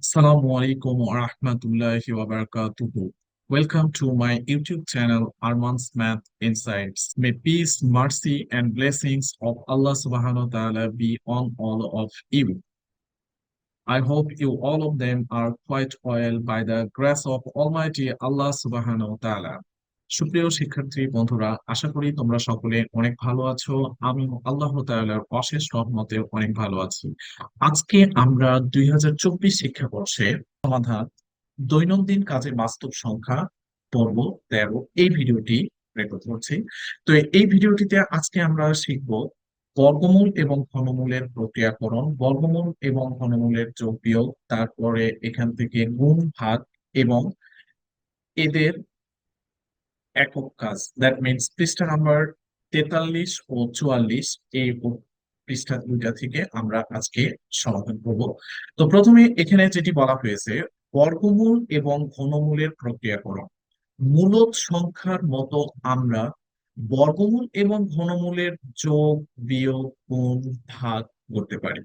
Assalamu alaikum wa rahmatullahi wa barakatuhu. Welcome to my YouTube channel, Arman's Math Insights. May peace, mercy, and blessings of Allah subhanahu wa ta'ala be on all of you. I hope you all of them are quite well by the grace of Almighty Allah subhanahu wa ta'ala. সুপ্রিয় শিক্ষার্থী বন্ধুরা, আশা করি তোমরা সকলে অনেক ভালো আছো। আমি আল্লাহ তাআলার অশেষ রহমতে অনেক ভালো আছি। আজকে আমরা 2024 শিক্ষাবর্ষে সমাধান দৈনন্দিন কাজে বাস্তব সংখ্যা পর্ব 13 এই ভিডিওটি রেকর্ড করছি। তো এই ভিডিওটিতে আজকে আমরা শিখব বর্গমূল এবং ঘনমূলের প্রক্রিয়াকরণ, বর্গমূল এবং ঘনমূলের যোগ বিয়োগ, তারপরে এখান থেকে গুণ ভাগ এবং এদের একক কাজ। দ্যাট মিনস পৃষ্ঠা নাম্বার 43 ও 44 এই পৃষ্ঠা দুইটা থেকে আমরা আজকে সমাধান করব। তো প্রথমে এখানে যেটি বলা হয়েছে, বর্গমূল এবং ঘনমূলের প্রক্রিয়াকরণ। মূলদ সংখ্যার মতো আমরা বর্গমূল এবং ঘনমূলের যোগ, বিয়োগ, গুণ, ভাগ করতে পারি।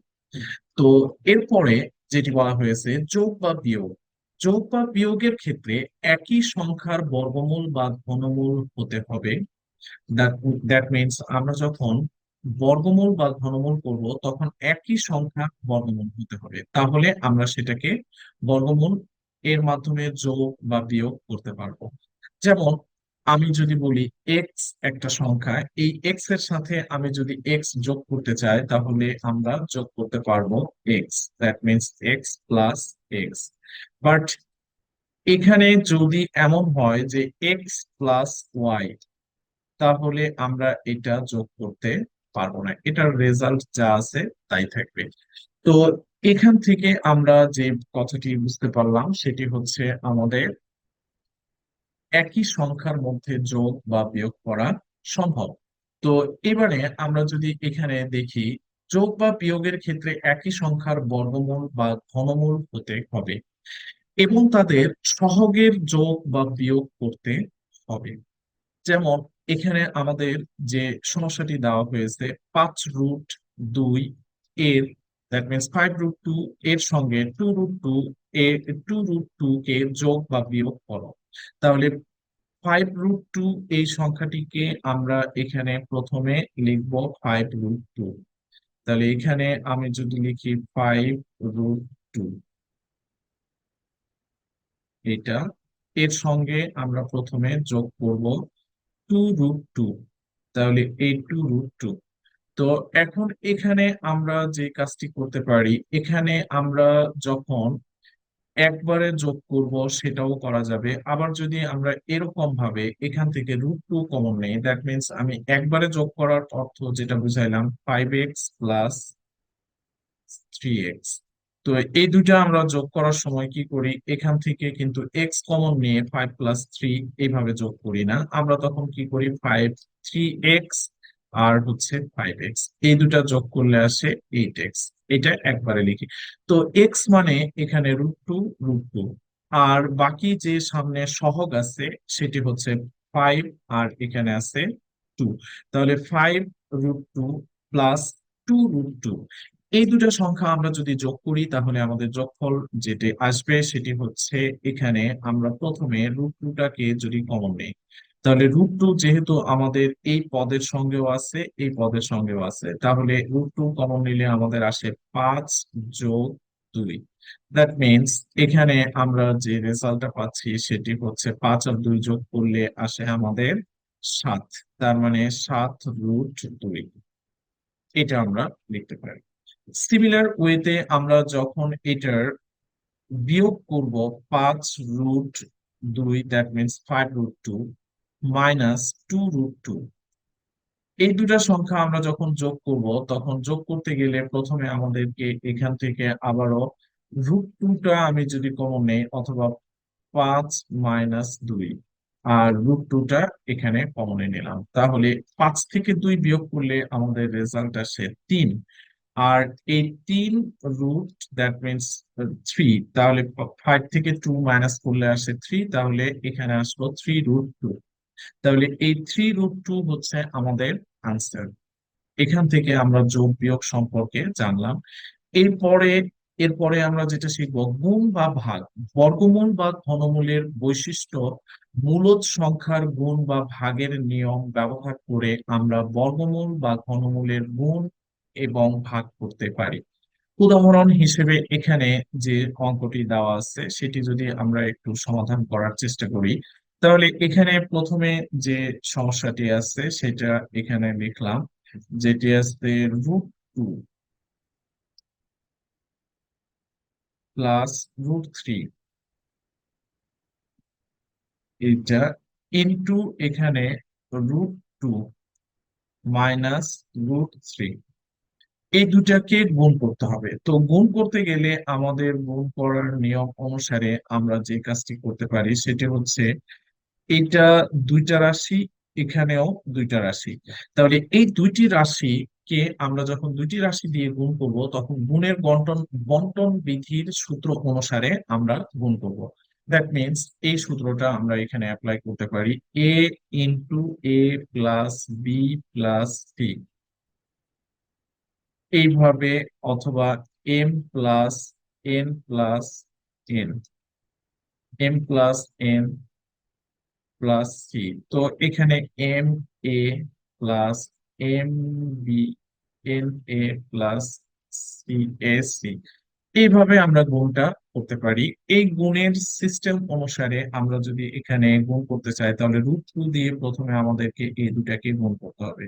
তো এরপরে যেটি বলা হয়েছে, যোগ বা বিয়োগ। যোগ বা বিয়োগের ক্ষেত্রে একই সংখ্যার বর্গমূল বা ঘনমূল হতে হবে। দ্যাট মিনস আমরা যখন বর্গমূল বা ঘনমূল করব তখন একই সংখ্যা বর্গমূল হতে হবে, তাহলে আমরা সেটাকে বর্গমূল এর মাধ্যমে যোগ বা বিয়োগ করতে পারবো। যেমন আমি যদি বলি এক্স একটা সংখ্যা, এই এক্স এর সাথে আমি যদি এক্স যোগ করতে চাই তাহলে আমরা যোগ করতে পারবো x, that means x plus x. But এখানে যদি এমন হয় যে এক্স প্লাস ওয়াই, তাহলে আমরা এটা যোগ করতে পারবো না, এটার রেজাল্ট যা আছে তাই থাকবে। তো এখান থেকে আমরা যে কথাটি বুঝতে পারলাম সেটি হচ্ছে আমাদের একই সংখ্যার মধ্যে যোগ বা বিয়োগ করা সম্ভব। তো এবারে আমরা যদি এখানে দেখি, যোগ বা বিয়োগের ক্ষেত্রে একই সংখ্যার বর্গমূল বা ঘনমূল হতে হবে এবং তাদের সহগের যোগ বা বিয়োগ করতে হবে। যেমন এখানে আমাদের যে সমস্যাটি দেওয়া হয়েছে, 5√2 এর, দ্যাট মিনস 5√2 এর সঙ্গে 2√2 এর, 2√2 কে যোগ বা বিয়োগ করো। তাহলে 5√2 এই সংখ্যাটিকে আমরা এখানে প্রথমে লিখব 5√2। তাহলে এখানে আমি যদি লিখি 5√2, এটা এর সঙ্গে আমরা প্রথমে যোগ করব 2√2, তাহলে এই 2√2। তো এখন এখানে আমরা যে কাজটি করতে পারি, এখানে আমরা যখন একবারে যোগ করব সেটাও করা যাবে, আবার যদি আমরা এরকম ভাবে এখান থেকে √2 কমন নেই, দ্যাট মিনস আমি একবারে যোগ করার অর্থ যেটা বুঝাইলাম 5x প্লাস 3x। তো এই দুইটা আমরা যোগ করার সময় কি করি, এখান থেকে কিন্তু x কমন নিয়ে 5 + 3 এইভাবে যোগ করি না, আমরা তখন কি করি 3x আর হচ্ছে 5x, এই দুটা যোগ করলে আসে 8x। এটা একবারে লিখি। তো x মানে এখানে √2, আর বাকি যে সামনে সহগ আছে সেটি হচ্ছে 5, আর এখানে আছে 2। তাহলে 5√2 প্লাস 2√2, এই দুটো সংখ্যা আমরা যদি যোগ করি তাহলে আমাদের যোগফল যেটি আসবে সেটি হচ্ছে, এখানে আমরা প্রথমে √2টাকে যদি কমন নেই, তাহলে √2 যেহেতু আমাদের এই পদের সঙ্গেও আছে এই পদের সঙ্গেও আছে, তাহলে √2 কমন নিলে আমাদের আসে 5+2। দ্যাট মিনস এখানে আমরা যে রেজাল্টটা পাচ্ছি সেটি হচ্ছে 5 আর 2 যোগ করলে আসে আমাদের 7, তার মানে 7√2, এটা আমরা লিখতে পারি। সিমিলার ওয়েতে আমরা যখন এটার বিয়োগ করব, 5√2, দ্যাট মিনস 5√2 মাইনাস 2√2, এই দুটা সংখ্যা আমরা যখন যোগ করব তখন যোগ করতে গেলে প্রথমে আমাদেরকে এখান থেকে আবারও √2টা আমি যদি কমন নেই, অথবা 5 - 2 আর √2টা এখানে কমনে নিলাম, তাহলে 5 থেকে 2 বিয়োগ করলে আমাদের রেজাল্ট আসে 3। আর এই 3 দ্যাট মিনস 3, তাহলে 5 থেকে 2 মাইনাস করলে আসে 3, তাহলে এখানে আসলো 3√2। তাহলে এই 3√2 হচ্ছে আমাদের আনসার। এখান থেকে আমরা যোগ বিয়োগ সম্পর্কে জানলাম। এরপরে এরপরে আমরা যেটা শিখবো গুণ বা ভাগ। বর্গমূল বা ঘনমূলের বৈশিষ্ট্য, মূলদ সংখ্যার গুণ বা ভাগের নিয়ম ব্যবহার করে আমরা বর্গমূল বা ঘনমূলের গুণ এবং ভাগ করতে পারি। উদাহরণ হিসেবে এখানে যে অঙ্কটি দেওয়া আছে সেটি যদি আমরা একটু সমাধান করার চেষ্টা করি, তাহলে এখানে প্রথমে যে সমস্যাটি আছে সেটা এখানে লিখলাম, যেটি আছে √2 প্লাস √3, এটা ইন্টু এখানে √2 মাইনাস √3। এই দুটাকে গুণ করতে হবে। তো গুণ করতে গেলে আমাদের গুণ করার নিয়ম অনুসারে আমরা যে কাজটি করতে পারি সেটি হচ্ছে, এটা দুইটা রাশি, এখানেও দুইটা রাশি, তাহলে এই দুইটি রাশি কে আমরা যখন দুইটি রাশি দিয়ে গুণ করব তখন গুণের বন্টন বন্টন বিধির সূত্র অনুসারে আমরা গুণ করব। দ্যাট মিনস এই সূত্রটা আমরা এখানে অ্যাপ্লাই করতে পারি, A into A plus B plus C, এইভাবে, অথবা M plus N plus N, M plus N plus C. তো এখানে M A plus M B N A plus C A C, এইভাবে আমরা গুণটা করতে পারি। এই গুণের সিস্টেম অনুসারে আমরা যদি এখানে গুণ করতে চাই তাহলে √2 দিয়ে প্রথমে আমাদেরকে এই দুটাকে গুণ করতে হবে।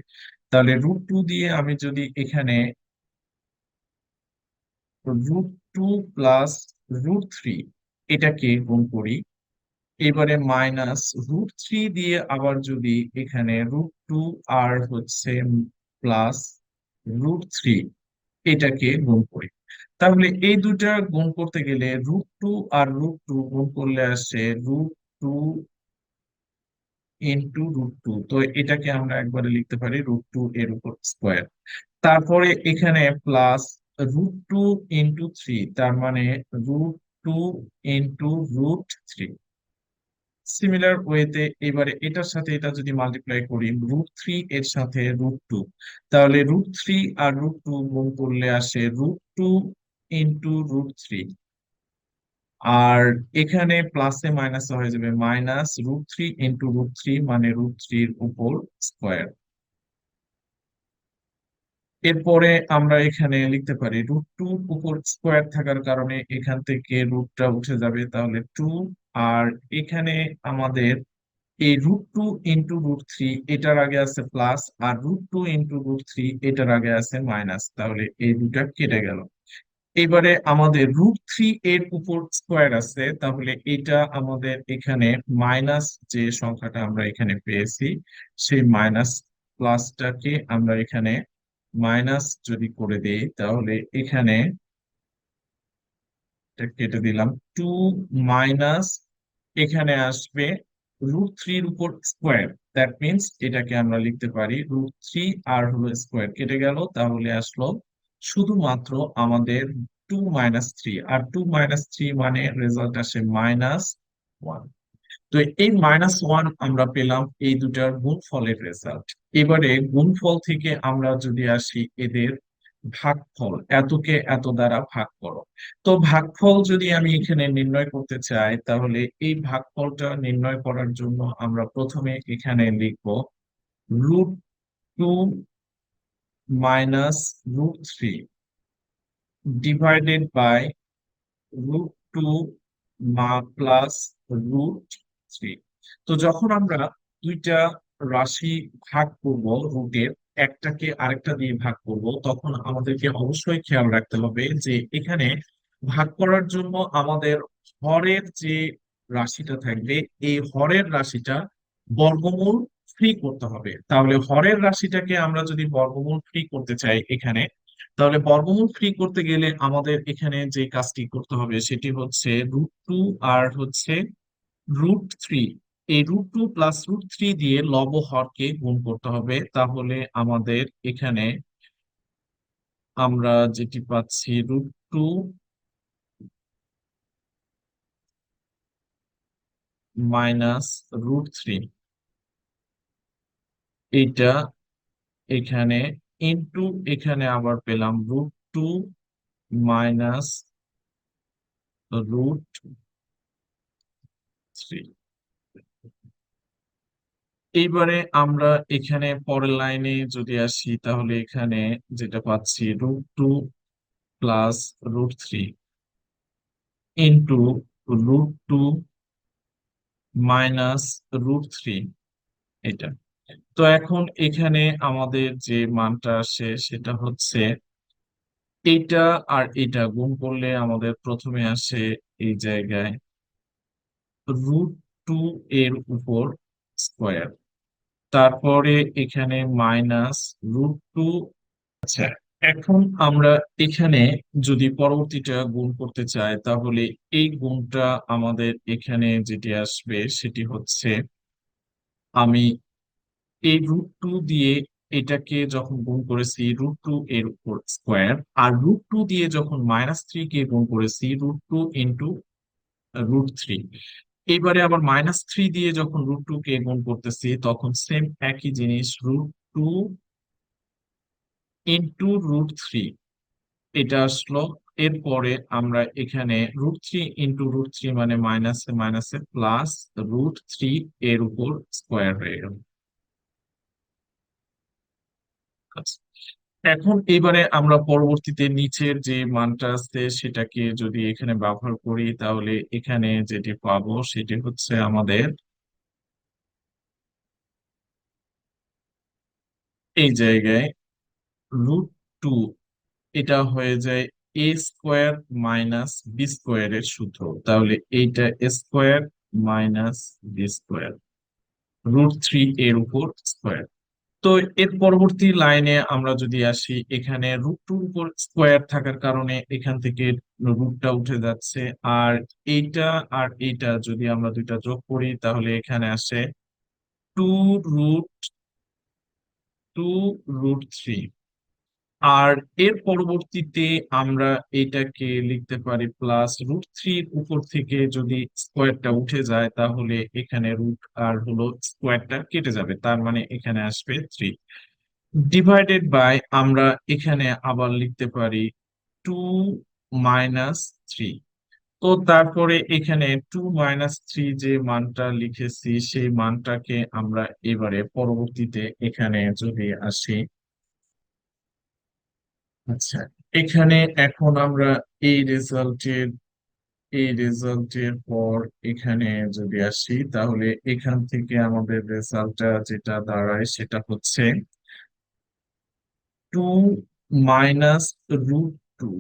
তাহলে √2 দিয়ে আমি যদি এখানে √2 প্লাস √3 এটাকে গুণ করি, এবারে মাইনাস √3 দিয়ে আবার যদি এখানে √2 আর হচ্ছে প্লাস √3 এটাকে গুণ করি, তাহলে এই দুটা গুণ করতে গেলে √2 আর √2 গুণ করলে আসে √2 ইন্টু √2। তো এটাকে আমরা একবারে লিখতে পারি √2 এর উপর স্কোয়ার। তারপরে এখানে প্লাস √2 ইন্টু 3, তার মানে √2 ইন্টু √3। সিমিলার ওয়েতে এবারে এটার সাথে এটা যদি মাল্টিপ্লাই করি √3 এর সাথে √2, তাহলে √3 আর √2 গুণ করলে আসে √2 ইন্টু √3। আর এখানে প্লাসে মাইনাসে হয়ে যাবে মাইনাস √3 ইন্টু √3, মানে √3 এর উপর স্কোয়ার। এরপরে আমরা এখানে লিখতে পারি √2 উপর স্কোয়ার থাকার কারণে এখান থেকে রুটটা উঠে যাবে, তাহলে 2। আর এখানে আমাদের এই √2 ইন্টু √3 এটার আগে আছে প্লাস, আর √2 ইন্টু √3 এটার আগে আছে মাইনাস, তাহলে এই দুটা কেটে গেল। এবারে আমাদের √3 এর উপর স্কোয়ার আছে, তাহলে এটা আমাদের এখানে মাইনাস যে সংখ্যাটা আমরা এখানে পেয়েছি সেই মাইনাস প্লাসটাকে আমরা এখানে মাইনাস যদি করে দেই তাহলে এখানে এটা কেটে দিলাম, 2 মাইনাস এখানে আসবে √3 উপর স্কোয়ার। দ্যাট মিনস এটাকে আমরা লিখতে পারি √3 আর হলো স্কোয়ার কেটে গেল, তাহলে আসলো শুধুমাত্র আমাদের 2 - 3, আর 2 - 3 মানে রেজাল্ট আসে -1। তো এই -1 আমরা পেলাম এই দুটার গুণফলের রেজাল্ট। এবারে গুণফল থেকে আমরা যদি আসি এদের ভাগফল, এতকে এত দ্বারা ভাগ করো। তো ভাগফল যদি আমি এখানে নির্ণয় করতে চাই তাহলে এই ভাগফলটা নির্ণয় করার জন্য আমরা প্রথমে এখানে লিখব √2 মাইনাস √3 ডিভাইডেড বাই √2 প্লাস √3। তো যখন আমরা দুইটা রাশি ভাগ করব, রুটের একটাকে আরেকটা দিয়ে ভাগ করব, তখন আমাদেরকে অবশ্যই খেয়াল রাখতে হবে যে এখানে ভাগ করার জন্য আমাদের হরের যে রাশিটা থাকবে এই হরের রাশিটা বর্গমূল ফ্রি করতে হবে। তাহলে হরের রাশিটাকে আমরা যদি বর্গমূল ফ্রি করতে চাই এখানে, তাহলে বর্গমূল ফ্রি করতে গেলে আমাদের এখানে যে কাজটি করতে হবে সেটি হচ্ছে √2 আর হচ্ছে √3, এই √2 প্লাস √3 দিয়ে লব হরকে গুণ করতে হবে। তাহলে আমাদের এখানে আমরা যেটি পাচ্ছি √2 মাইনাস √3, এটা এখানে ইনটু এখানে আবার পেলাম √2 মাইনাস √3। এইবারে আমরা এখানে পরের লাইনে যদি আসি তাহলে এখানে যেটা পাচ্ছি √2 + √3 √2 - √3, এটা। তো এখন এখানে আমাদের যে মানটা আসে সেটা হচ্ছে এইটা আর এটা গুণ করলে আমাদের প্রথমে আসে এই জায়গায় √2 এর উপর স্কোয়ার, তারপরে এখানে -√2। আচ্ছা, এখন আমরা এখানে যদি পরবর্তীটা গুণ করতে চাই তাহলে এই গুণটা আমাদের এখানে যেটি আসবে সেটি হচ্ছে, আমি এই √2 দিয়ে এটাকে যখন গুণ করেছি √2 এর উপর স্কোয়ার, আর √2 দিয়ে যখন -3 কে গুণ করেছি √2 ইন্টু √3, এবারে আবার -3 দিয়ে যখন √2 কে গুণ করতেছি তখন সেম একই জিনিস, √2 ইন্টু √3, এটা আসলো। এরপরে আমরা এখানে √3 ইন্টু √3 মানে মাইনাসে মাইনাসে প্লাস √3 এর উপর স্কোয়ার হয়ে গেল। আচ্ছা, এখন এবারে আমরা পরবর্তীতে নিচের যে মানটা আছে সেটাকে যদি এখানে ব্যবহার করি তাহলে এখানে যেটি পাবো সেটি হচ্ছে আমাদের এই জায়গায় √2, এটা হয়ে যায় a² - b² এর সূত্র। তাহলে এইটা a² - b², √3 এর উপর স্কোয়ার। তো এর পরবর্তী লাইনে আমরা যদি আসি, এখানে √2 উপর স্কোয়ার থাকার কারণে এখান থেকে রুটটা উঠে যাচ্ছে, আর এইটা আর এইটা যদি আমরা দুইটা যোগ করি তাহলে এখানে আসে 2√2√3। আর এর পরবর্তীতে আমরা এটাকে লিখতে পারি প্লাস √3 উপর থেকে যদি স্কোয়ারটা উঠে যায় তাহলে এখানে রুট আর হলো স্কোয়ারটা কেটে যাবে, তার মানে এখানে আসবে 3 ডিভাইডেড বাই, আমরা এখানে আবার লিখতে পারি 2 - 3। তো তারপরে এখানে 2 - 3 যে মানটা লিখেছি সেই মানটাকে আমরা এবারে পরবর্তীতে এখানে যদি আসি, আচ্ছা, এখানে এখন আমরা এই রেজাল্টের পর এখানে যদি আসি তাহলে এখান থেকে আমাদের রেজাল্টটা যেটা দাঁড়ায় সেটা হচ্ছে 2 - √2।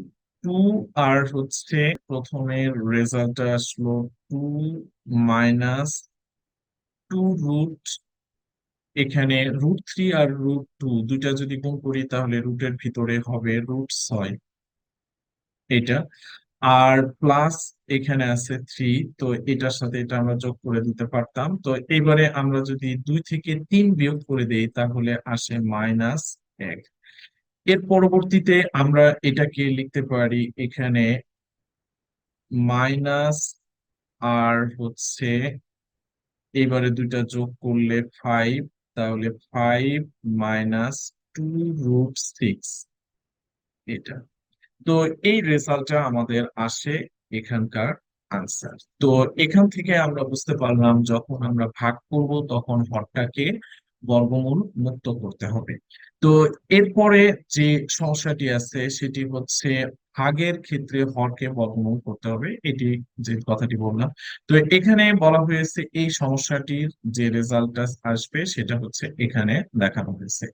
2 আর হচ্ছে প্রথমের রেজাল্টটা আসলো 2 - 2 রুট, এখানে √3 আর √2 দুইটা যদি গুণ করি তাহলে রুটের ভিতরে হবে √6, এটা। আর প্লাস এখানে আছে 3, তো এটার সাথে এটা আমরা যোগ করে দিতে পারতাম। তো এবারে আমরা যদি 2 থেকে 3 বিয়োগ করে দেই তাহলে আসে -1। এর পরবর্তীতে আমরা এটাকে লিখতে পারি এখানে মাইনাস, আর হচ্ছে এবারে দুইটা যোগ করলে 5, তাহলে 5 - 2√6, এটা। তো এই রেজাল্টটা আমাদের আসে এখানকার আনসার। তো এখান থেকে আমরা বুঝতে পারলাম যখন আমরা ভাগ করব তখন হরটাকে বর্গমূল মুক্ত করতে হবে। তো এরপরে যে সমস্যাটি আছে সেটি হচ্ছে ভাগের ক্ষেত্রে হরকে বর্গমূল করতে হবে, এটি যে কথাটি বললাম। তো এখানে বলা হয়েছে এই সমস্যাটির যে রেজাল্টটা আসবে সেটা হচ্ছে এখানে দেখানো হয়েছে।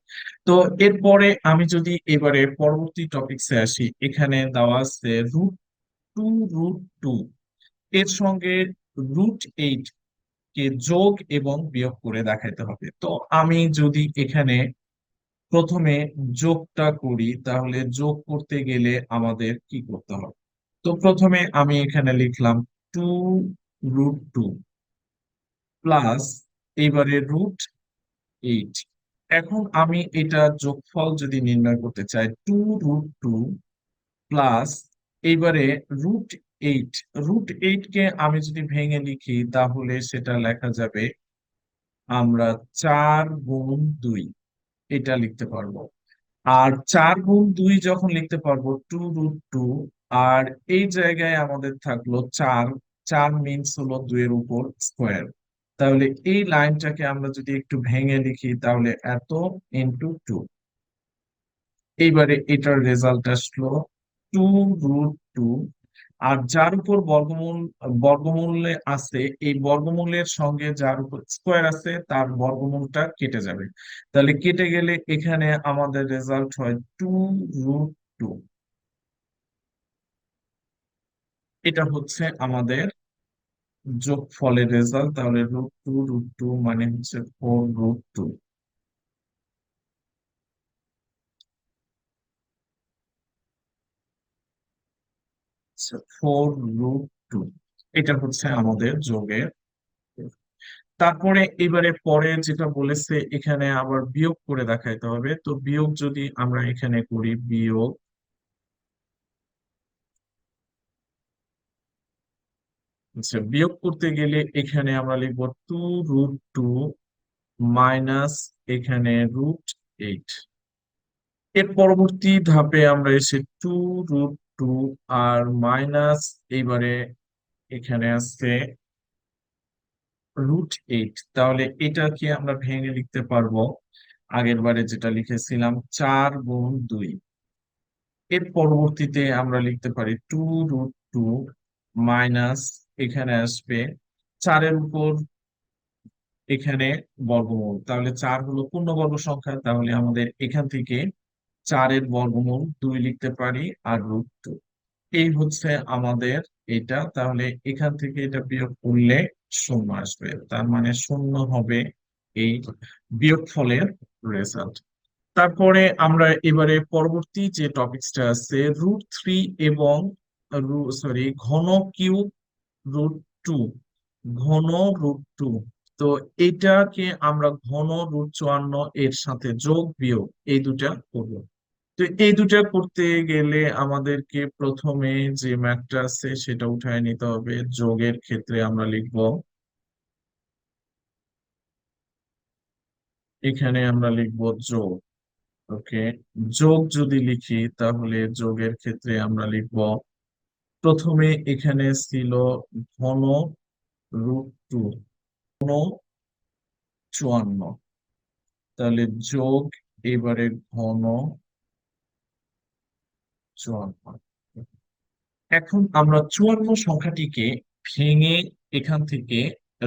তো এরপরে আমি যদি এবারে পরবর্তী টপিকসে আসি, এখানে দেওয়া আছে √2 এর সঙ্গে √8 কে যোগ এবং বিয়োগ করে দেখাইতে হবে। তো আমি যদি এখানে প্রথমে যোগটা করি তাহলে যোগ করতে গেলে আমাদের কি করতে হবে? তো প্রথমে আমি এখানে লিখলাম 2√2 প্লাস এবারে √8। এখন আমি এটা যোগফল যদি নির্ণয় করতে চাই, 2√2 প্লাস এইবারে √8, √8 কে আমি যদি ভেঙে লিখি তাহলে সেটা লেখা যাবে, আমরা 4 গুণ 2 এটা লিখতে পারবো। আর 4 গুণ 2 যখন লিখতে পারবো, 2√2 আর এই জায়গায় আমাদের থাকলো চার। চার মিনস হলো দুইয়ের উপর স্কোয়ার। তাহলে এই লাইনটাকে আমরা যদি একটু ভেঙে লিখি তাহলে এত ইন্টু টু। এইবারে এটার রেজাল্ট আসলো 2√2। আর যার উপর বর্গমূল বর্গমূলে আছে, এই বর্গমূলের সঙ্গে যার উপর স্কোয়ার আছে তার বর্গমূলটা কেটে যাবে। তাহলে কেটে গেলে এখানে আমাদের রেজাল্ট হয় 2√2। এটা হচ্ছে আমাদের যোগফলের রেজাল্ট। তাহলে √2 মানে হচ্ছে 4√2। 4√2 এটা হচ্ছে আমাদের যোগের। তারপরে এবারে পরে যেটা বলেছে এখানে আবার বিয়োগ করে দেখাইতে হবে। তো বিয়োগ যদি আমরা এখানে করি, বিয়োগ, আচ্ছা, বিয়োগ করতে গেলে এখানে আমরা লিখবো 2√2 মাইনাস এখানে √8। এর পরবর্তী ধাপে আমরা এসে 2√2 আর মাইনাস, এইবারে এখানে আছে √8। তাহলে এটাকে আমরা ভেঙে লিখতে পারবো আগের বারে যেটা লিখেছিলাম 4 গুণ 2। এর পরবর্তীতে আমরা লিখতে পারি 2√2 মাইনাস এখানে আসবে চারের উপর এখানে বর্গমূল। তাহলে চার হলো পূর্ণবর্গ সংখ্যা, তাহলে আমাদের এখান থেকে চারের বর্গমূল 2 লিখতে পারি আর √2। এই হচ্ছে আমাদের এটা। তাহলে এখান থেকে এটা বিয়োগ করলে শূন্য আসবে, তার মানে শূন্য হবে এই বিয়োগফলের রেজাল্ট। তারপরে আমরা এবারে পরবর্তী যে টপিকসটা আছে √3 এবং সরি ঘন কিউব √2। ঘন √2। তো এটাকে আমরা ঘন √54 এর সাথে যোগ বিয়োগ এই দুটা করব। তো এই দুটা করতে গেলে আমাদেরকে প্রথমে যে ম্যাথটা আছে সেটা উঠায় নিতে হবে। যোগের ক্ষেত্রে আমরা লিখব, এখানে আমরা লিখব যোগ। ওকে, যোগ যদি লিখি তাহলে যোগের ক্ষেত্রে আমরা লিখব, প্রথমে এখানে ছিল ঘন √2, ঘন 54। তাহলে যোগ এবারে ঘন 54। এখন আমরা 54 সংখ্যাটিকে ভেঙে এখান থেকে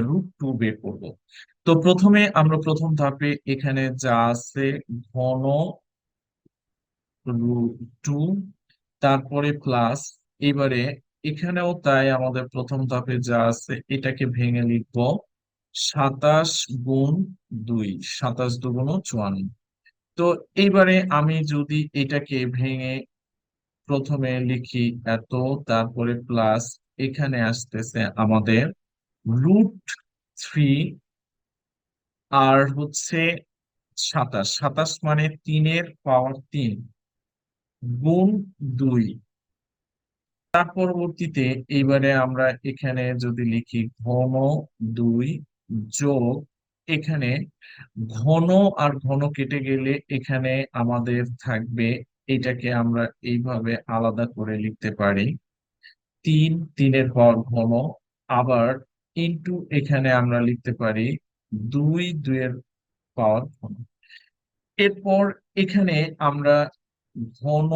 √2 বের করব। তো প্রথমে আমরা প্রথম ধাপে এখানে যা আছে ঘন √2, তারপরে প্লাস, এবারে এখানেও তাই আমাদের প্রথম ধাপে যা আছে এটাকে ভেঙে লিখব 27 গুণ 2। 27 2 গুণ 54। তো এইবারে আমি যদি এটাকে ভেঙে প্রথমে লিখি এত, তারপরে প্লাস, এখানে আসতেছে আমাদের √3 আর হচ্ছে 27। 27 মানে 3 এর পাওয়ার 3 গুণ 2। তার পরবর্তীতে এইবারে আমরা এখানে যদি লিখি ঘন 2 যোগ, এখানে ঘন আর ঘন কেটে গেলে এখানে আমাদের থাকবে, এটাকে আমরা এইভাবে আলাদা করে লিখতে পারি 3 3 এর পাওয়ার ঘন, আবার ইনটু এখানে আমরা লিখতে পারি 2 2 এর পাওয়ার ঘন। এরপর এখানে আমরা ঘন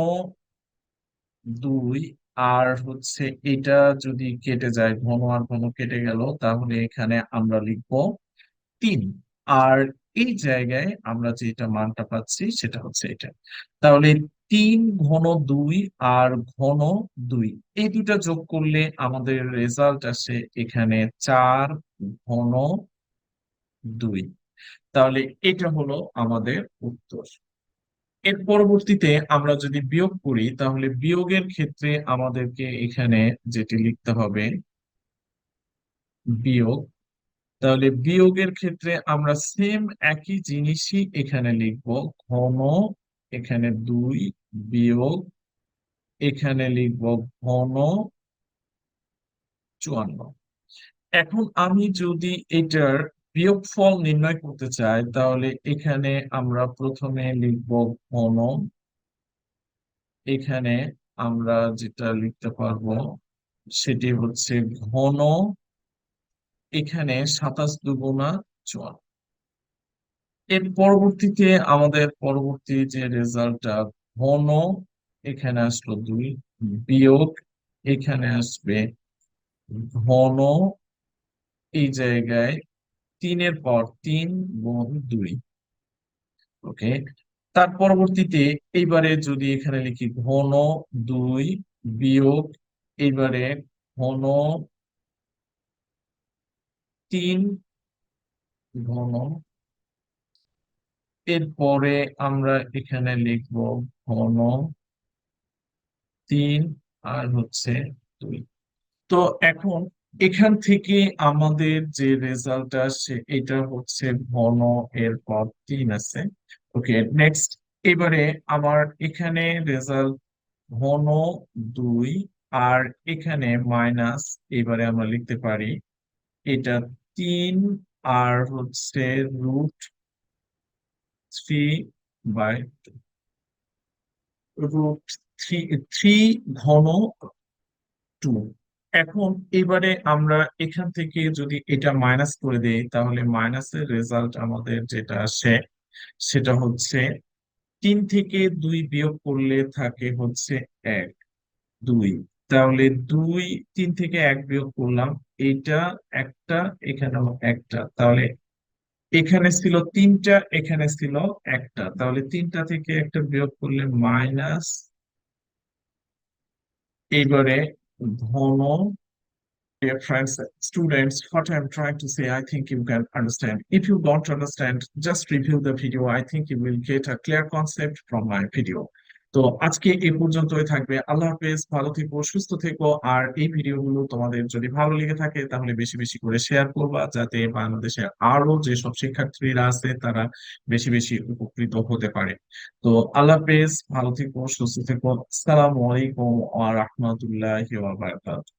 2 আর হচ্ছে এটা যদি কেটে যায়, ঘন আর ঘন কেটে গেল, তাহলে এখানে আমরা লিখবো 3। আর এই জায়গায় আমরা যেটা মানটা পাচ্ছি সেটা হচ্ছে এটা। তাহলে 3 ঘন 2 আর ঘন 2 এই দুটা যোগ করলে আমাদের রেজাল্ট আসে এখানে 4 ঘন 2। তাহলে এটা হলো আমাদের উত্তর। এর পরবর্তীতে আমরা যদি বিয়োগ করি তাহলে বিয়োগের ক্ষেত্রে আমাদেরকে এখানে যেটি লিখতে হবে বিয়োগ। তাহলে বিয়োগের ক্ষেত্রে আমরা সেম একই জিনিসই এখানে লিখব, ঘন এখানে 2 বিয়োগ এখানে লিখব ঘন 54। এখন আমি যদি এটার বিয়োগফল নির্ণয় করতে চাই তাহলে এখানে আমরা প্রথমে লিখব ঘন, এখানে আমরা যেটা লিখতে পারবো সেটি হচ্ছে ঘন, এখানে 27 × 54। এর পরবর্তীতে আমাদের পরবর্তী যে রেজাল্টটা ঘন, এখানে আসলো 2, বিয়োগ এখানে আসবে ঘন, এই জায়গায় 3 × 3 × 2। ওকে, তার পরবর্তীতে এইবারে যদি এখানে লিখি ঘন 2 বিয়োগ এইবারে ঘন 3, ঘন, এরপরে আমরা এখানে লিখব ঘন 3 আর হচ্ছে 2। তো এখন এখান থেকে আমাদের যে রেজাল্ট আসছে এটা হচ্ছে ঘন, এরপর 3 আছে। ওকে, নেক্সট, এবারে আমার এখানে রেজাল্ট ঘন 2 আর এখানে মাইনাস, এবারে আমরা লিখতে পারি এটা 3 আর হচ্ছে √3/, রুট থ্রি, 3 ঘন 2। এখন এবারে আমরা এখান থেকে যদি এটা মাইনাস করে দেই তাহলে মাইনাসের রেজাল্ট আমাদের যেটা আসে সেটা হচ্ছে 3 থেকে 2 বিয়োগ করলে থাকে হচ্ছে 1, 2। তাহলে 2, 3 থেকে 1 বিয়োগ করলাম, এইটা একটা, এখানেও একটা, তাহলে এখানে ছিল 3টা, এখানে ছিল একটা, তাহলে 3টা থেকে একটা বিয়োগ করলে মাইনাস, এইবারে ঘন। Dear friends, students, what I'm trying to say, I think you can understand. If you don't understand, just review the video. I think you will get a clear concept from my video. তো আজকে এই পর্যন্তই থাকবে। আল্লাহ হাফেজ, ভালো থেকো, সুস্থ থেকো। আর এই ভিডিওগুলো তোমাদের যদি ভালো লেগে থাকে তাহলে বেশি বেশি করে শেয়ার করবা, যাতে বাংলাদেশের আরো যেসব শিক্ষার্থীরা আছে তারা বেশি বেশি উপকৃত হতে পারে। তো আল্লাহ হাফেজ, ভালো থেকো, সুস্থ থেকো। আসসালামু আলাইকুম ওয়া রাহমাতুল্লাহি ওয়া বারাকাতুহু।